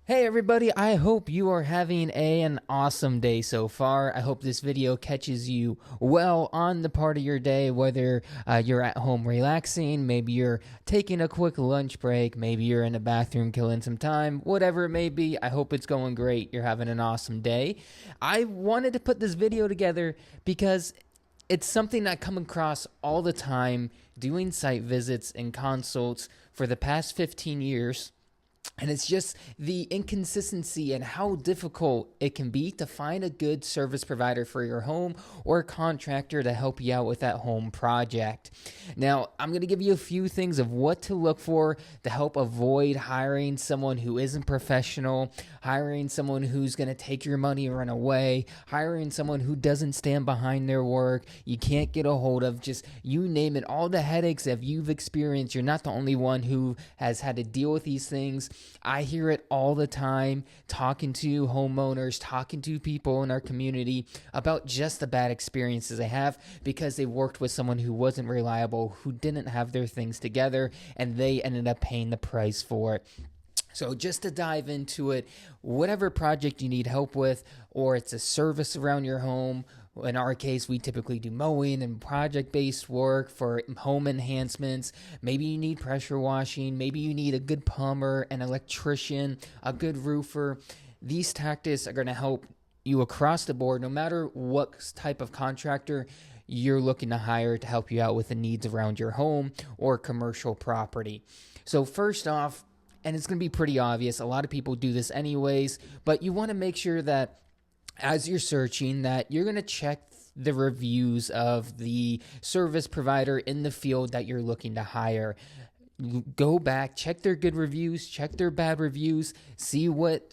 Hey everybody, I hope you are having an awesome day so far. I hope this video catches you well on the part of your day, whether you're at home relaxing, maybe you're taking a quick lunch break, maybe you're in the bathroom killing some time, whatever it may be. I hope it's going great. You're having an awesome day. I wanted to put this video together because it's something I come across all the time doing site visits and consults for the past 15 years. And it's just the inconsistency and how difficult it can be to find a good service provider for your home or a contractor to help you out with that home project. Now, I'm going to give you a few things of what to look for to help avoid hiring someone who isn't professional, hiring someone who's going to take your money and run away, hiring someone who doesn't stand behind their work, you can't get a hold of, just you name it, all the headaches that you've experienced. You're not the only one who has had to deal with these things. I hear it all the time, talking to homeowners, talking to people in our community about just the bad experiences they have because they worked with someone who wasn't reliable, who didn't have their things together, and they ended up paying the price for it. So just to dive into it, whatever project you need help with, or it's a service around your home. In our case, we typically do mowing and project-based work for home enhancements. Maybe you need pressure washing. Maybe you need a good plumber, an electrician, a good roofer. These tactics are going to help you across the board, no matter what type of contractor you're looking to hire to help you out with the needs around your home or commercial property. So first off, and it's going to be pretty obvious, a lot of people do this anyways, but you want to make sure that as you're searching that you're going to check the reviews of the service provider in the field that you're looking to hire. Go back, check their good reviews, check their bad reviews, see what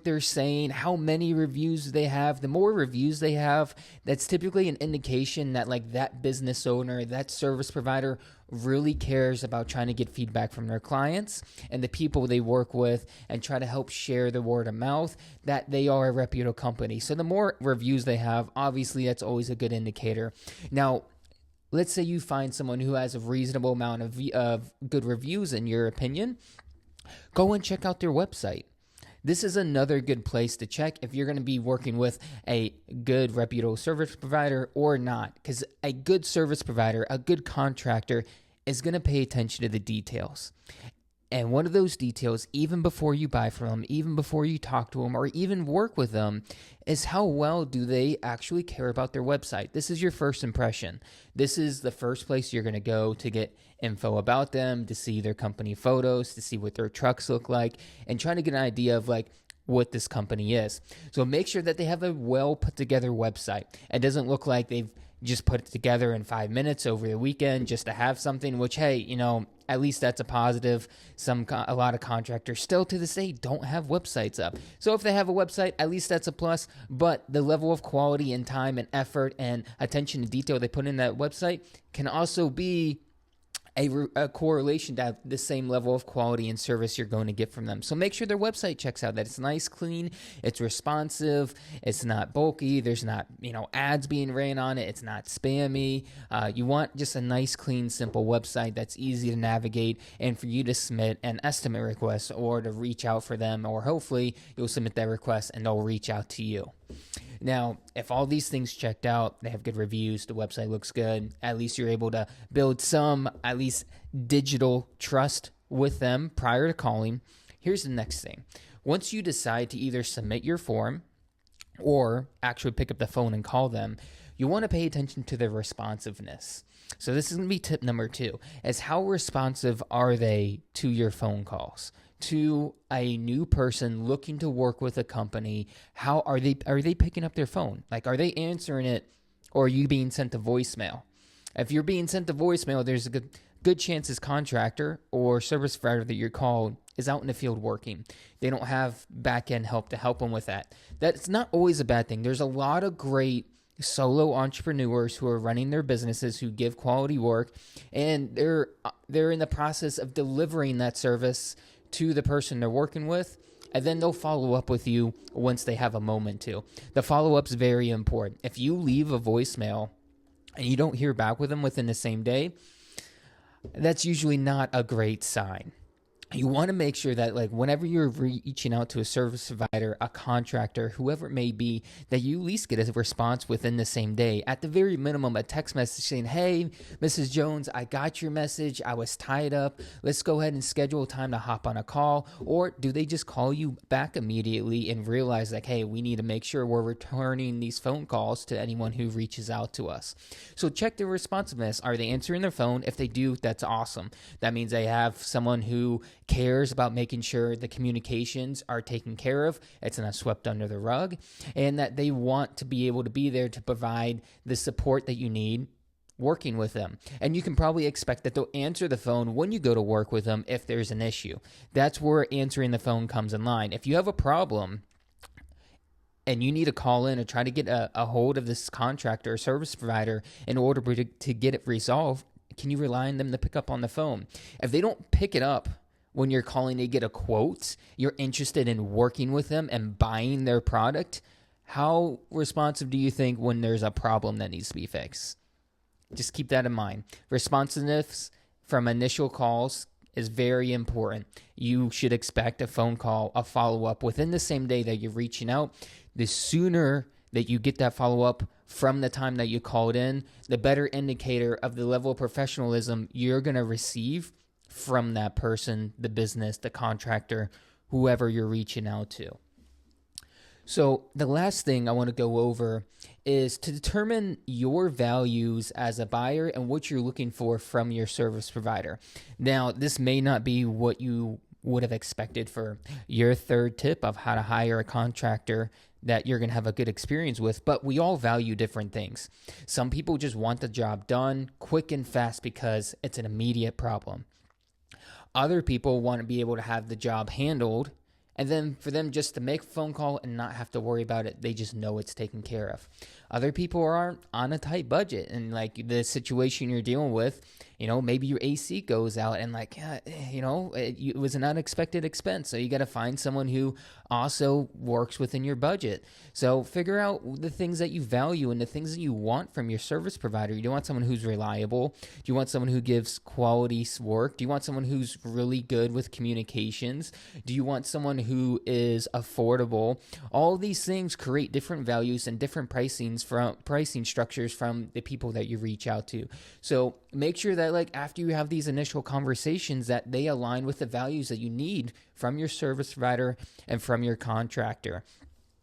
they're saying, how many reviews they have. The more reviews they have, that's typically an indication that that business owner, that service provider really cares about trying to get feedback from their clients and the people they work with and try to help share the word of mouth that they are a reputable company. So the more reviews they have, obviously that's always a good indicator. Now, let's say you find someone who has a reasonable amount of good reviews in your opinion. Go and check out their website. This is another good place to check if you're going to be working with a good reputable service provider or not, because a good service provider, a good contractor is going to pay attention to the details. And one of those details, even before you buy from them, even before you talk to them or even work with them, is how well do they actually care about their website. This is your first impression. This is the first place you're going to go to get info about them, to see their company photos, to see what their trucks look like, and trying to get an idea of what this company is. So make sure that they have a well put together website. It doesn't look like they've just put it together in 5 minutes over the weekend just to have something, which, hey, at least that's a positive. A lot of contractors still to this day don't have websites up. So if they have a website, at least that's a plus. But the level of quality and time and effort and attention to detail they put in that website can also be a correlation to the same level of quality and service you're going to get from them. So make sure their website checks out, that it's nice, clean, it's responsive, it's not bulky, there's not ads being ran on it, it's not spammy. You want just a nice, clean, simple website that's easy to navigate and for you to submit an estimate request or to reach out for them, or hopefully you'll submit that request and they'll reach out to you. Now, if all these things checked out, they have good reviews, the website looks good, at least you're able to build some, at least digital trust with them prior to calling. Here's the next thing. Once you decide to either submit your form or actually pick up the phone and call them, you want to pay attention to their responsiveness. So this is going to be tip number 2, is how responsive are they to your phone calls? To a new person looking to work with a company, how are they picking up their phone? Are they answering it, or are you being sent to voicemail? If you're being sent to voicemail, there's a good chance this contractor or service provider that you're called is out in the field working. They don't have back-end help to help them with that. That's not always a bad thing. There's a lot of great solo entrepreneurs who are running their businesses who give quality work, and they're in the process of delivering that service to the person they're working with, and then they'll follow up with you once they have a moment to. The follow-up's very important. If you leave a voicemail and you don't hear back with them within the same day, that's usually not a great sign. you want to make sure that like whenever you're reaching out to a service provider, a contractor, whoever it may be, that you at least get a response within the same day. At the very minimum, a text message saying, hey, Mrs. Jones, I got your message. I was tied up. Let's go ahead and schedule time to hop on a call. Or do they just call you back immediately and realize like, hey, we need to make sure we're returning these phone calls to anyone who reaches out to us. So check their responsiveness. Are they answering their phone? If they do, that's awesome. That means they have someone who cares about making sure the communications are taken care of, it's not swept under the rug, and that they want to be able to be there to provide the support that you need working with them. And you can probably expect that they'll answer the phone when you go to work with them if there's an issue. That's where answering the phone comes in line. If you have a problem and you need to call in and try to get a hold of this contractor or service provider in order to get it resolved, can you rely on them to pick up on the phone? If they don't pick it up when you're calling to get a quote, you're interested in working with them and buying their product, how responsive do you think when there's a problem that needs to be fixed? Just keep that in mind. Responsiveness from initial calls is very important. You should expect a phone call, a follow-up within the same day that you're reaching out. The sooner that you get that follow-up from the time that you called in, the better indicator of the level of professionalism you're going to receive from that person, the business, the contractor, whoever you're reaching out to. So the last thing I want to go over is to determine your values as a buyer and what you're looking for from your service provider. Now, this may not be what you would have expected for your third tip of how to hire a contractor that you're going to have a good experience with, but we all value different things. Some people just want the job done quick and fast because it's an immediate problem. Other people want to be able to have the job handled, and then for them just to make a phone call and not have to worry about it, they just know it's taken care of. Other people are on a tight budget, and like the situation you're dealing with, maybe your AC goes out and it was an unexpected expense. So you got to find someone who also works within your budget. So figure out the things that you value and the things that you want from your service provider. You want someone who's reliable. Do you want someone who gives quality work? Do you want someone who's really good with communications? Do you want someone who is affordable? All of these things create different values and different pricing structures from the people that you reach out to. So make sure that after you have these initial conversations that they align with the values that you need from your service provider and from your contractor.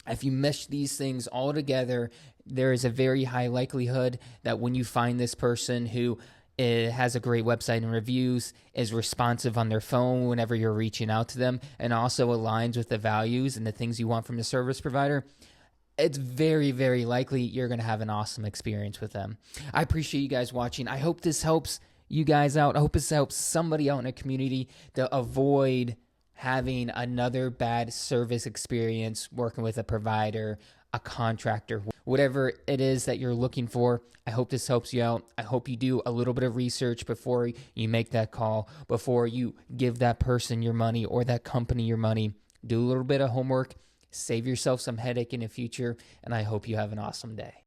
If you mesh these things all together, there is a very high likelihood that when you find this person who has a great website and reviews, is responsive on their phone whenever you're reaching out to them, and also aligns with the values and the things you want from the service provider, it's very, very likely you're going to have an awesome experience with them. I appreciate you guys watching. I hope this helps you guys out. I hope this helps somebody out in the community to avoid having another bad service experience working with a provider, a contractor, whatever it is that you're looking for. I hope this helps you out. I hope you do a little bit of research before you make that call, before you give that person your money or that company your money. Do a little bit of homework. Save yourself some headache in the future, and I hope you have an awesome day.